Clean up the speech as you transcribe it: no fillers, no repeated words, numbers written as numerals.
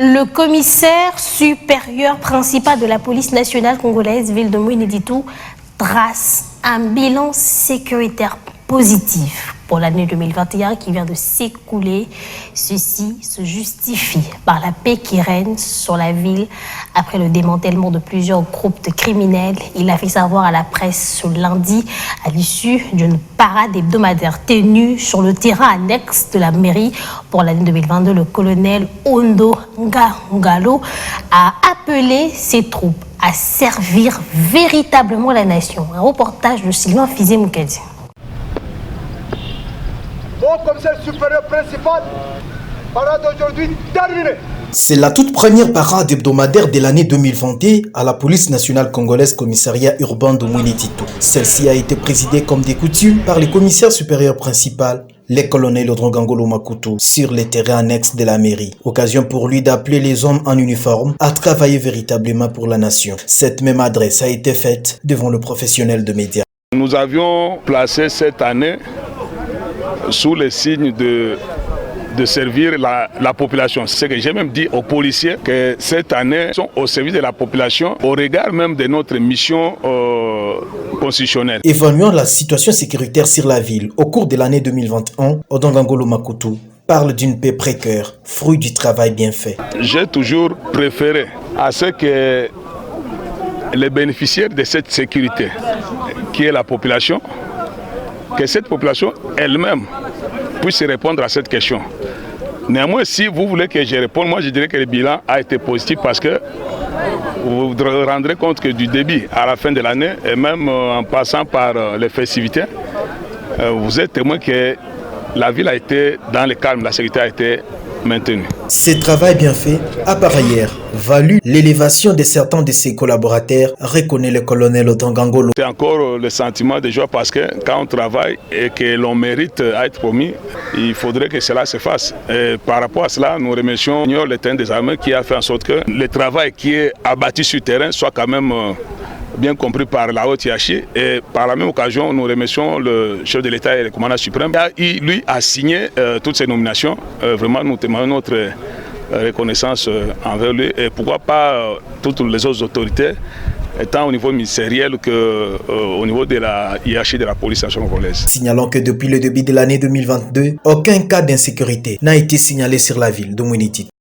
Le commissaire supérieur principal de la police nationale congolaise, ville de Mouineditou, trace un bilan sécuritaire positif pour l'année 2021 qui vient de s'écouler. Ceci se justifie par la paix qui règne sur la ville après le démantèlement de plusieurs groupes de criminels. Il a fait savoir à la presse ce lundi à l'issue d'une parade hebdomadaire tenue sur le terrain annexe de la mairie pour l'année 2022. Le colonel Ondo Ngalo a appelé ses troupes à servir véritablement la nation. Un reportage de Sylvain Fizé-Moukadi. Mon commissaire supérieur principal, parade aujourd'hui terminée. C'est la toute première parade hebdomadaire de l'année 2021 à la police nationale congolaise commissariat urbain de Mouineditou. Celle-ci a été présidée comme des coutumes par le commissaire supérieur principal, le colonel Odrongangolo Makutu, sur les terrains annexes de la mairie. Occasion pour lui d'appeler les hommes en uniforme à travailler véritablement pour la nation. Cette même adresse a été faite devant le professionnel de médias. Nous avions placé cette année sous le signe de servir la population. C'est ce que j'ai même dit aux policiers, que cette année sont au service de la population, au regard même de notre mission constitutionnelle. Évaluant la situation sécuritaire sur la ville au cours de l'année 2021, Odrongangolo Makutu parle d'une paix précaire, fruit du travail bien fait. J'ai toujours préféré à ce que les bénéficiaires de cette sécurité, qui est la population, que cette population elle-même puisse répondre à cette question. Néanmoins, si vous voulez que je réponde, moi je dirais que le bilan a été positif parce que vous vous rendrez compte que du début à la fin de l'année, et même en passant par les festivités, vous êtes témoin que la ville a été dans le calme, la sécurité a été maintenue. Ce travail bien fait a par ailleurs valu l'élévation de certains de ses collaborateurs, reconnaît le colonel Odrongangolo. C'est encore le sentiment de joie parce que quand on travaille et que l'on mérite à être promis, il faudrait que cela se fasse. Et par rapport à cela, nous remercions l'état des armées qui a fait en sorte que le travail qui est abattu sur le terrain soit quand même bien compris par la haute hiérarchie. Et par la même occasion, nous remercions le chef de l'État et le commandant suprême. Lui a signé toutes ces nominations. Vraiment, nous témoignons notre reconnaissance envers lui. Et pourquoi pas toutes les autres autorités, tant au niveau ministériel qu'au niveau de la hiérarchie de la police nationale congolaise. Signalons que depuis le début de l'année 2022, aucun cas d'insécurité n'a été signalé sur la ville de Mouineditou.